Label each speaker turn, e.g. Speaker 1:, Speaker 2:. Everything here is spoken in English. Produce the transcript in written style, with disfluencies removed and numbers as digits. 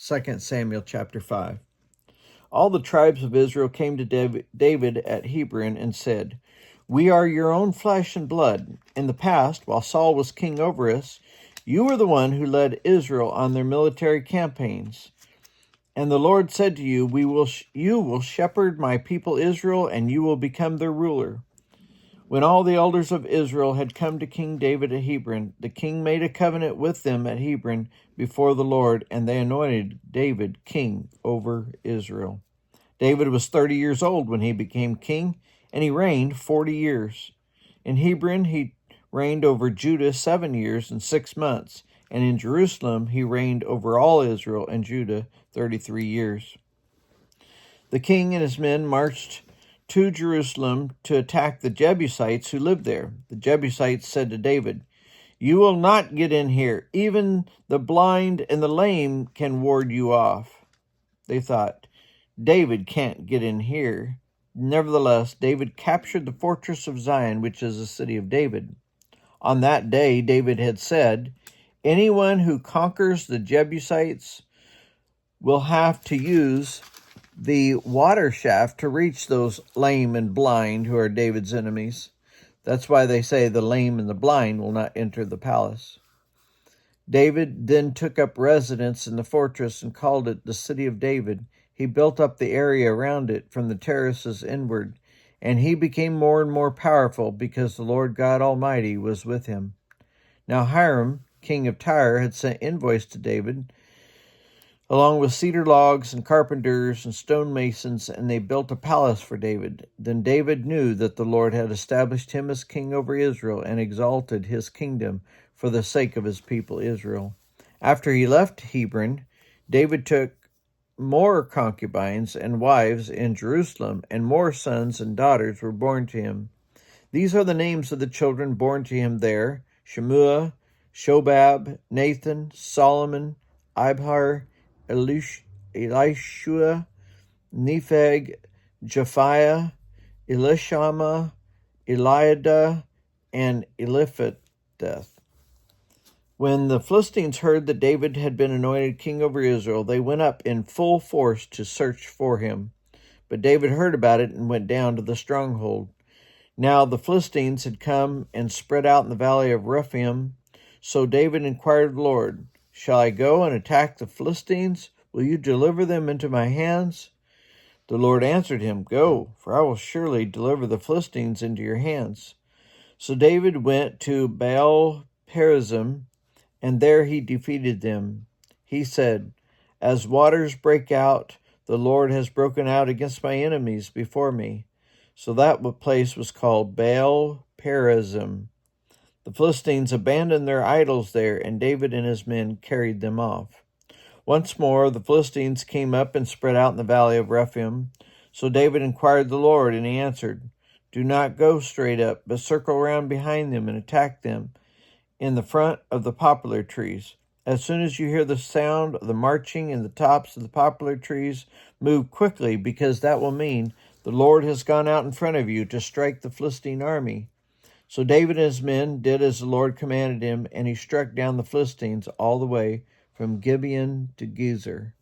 Speaker 1: 2 Samuel chapter 5. All the tribes of Israel came to David at Hebron and said, "We are your own flesh and blood. In the past, while Saul was king over us, you were the one who led Israel on their military campaigns. And the Lord said to you, you will shepherd my people Israel, and you will become their ruler." When all the elders of Israel had come to King David at Hebron, the king made a covenant with them at Hebron before the Lord, and they anointed David king over Israel. David was 30 years old when he became king, and he reigned 40 years. In Hebron, he reigned over Judah 7 years and 6 months, and in Jerusalem, he reigned over all Israel and Judah 33 years. The king and his men marched to Jerusalem to attack the Jebusites who lived there. The Jebusites said to David, "You will not get in here. Even the blind and the lame can ward you off." They thought, "David can't get in here." Nevertheless, David captured the fortress of Zion, which is the city of David. On that day, David had said, "Anyone who conquers the Jebusites will have to use the water shaft to reach those lame and blind who are David's enemies." That's why they say the lame and the blind will not enter the palace. David then took up residence in the fortress and called it the City of David. He built up the area around it from the terraces inward, and he became more and more powerful because the Lord God Almighty was with him. Now Hiram, king of Tyre, had sent envoys to David, along with cedar logs and carpenters and stonemasons, and they built a palace for David. Then David knew that the Lord had established him as king over Israel and exalted his kingdom for the sake of his people Israel. After he left Hebron, David took more concubines and wives in Jerusalem, and more sons and daughters were born to him. These are the names of the children born to him there: Shemua, Shobab, Nathan, Solomon, Ibhar, Elishua, Nepheg, Japhiah, Elishama, Eliada, and Eliphadeth. When the Philistines heard that David had been anointed king over Israel, they went up in full force to search for him. But David heard about it and went down to the stronghold. Now the Philistines had come and spread out in the valley of Rephaim. So David inquired of the Lord, "Shall I go and attack the Philistines? Will you deliver them into my hands?" The Lord answered him, "Go, for I will surely deliver the Philistines into your hands." So David went to Baal-perazim, and there he defeated them. He said, "As waters break out, the Lord has broken out against my enemies before me." So that place was called Baal-perazim. The Philistines abandoned their idols there, and David and his men carried them off. Once more the Philistines came up and spread out in the valley of Rephaim. So David inquired of the Lord, and he answered, "Do not go straight up, but circle around behind them and attack them in the front of the poplar trees. As soon as you hear the sound of the marching in the tops of the poplar trees, move quickly, because that will mean the Lord has gone out in front of you to strike the Philistine army." So David and his men did as the Lord commanded him, and he struck down the Philistines all the way from Gibeon to Gezer.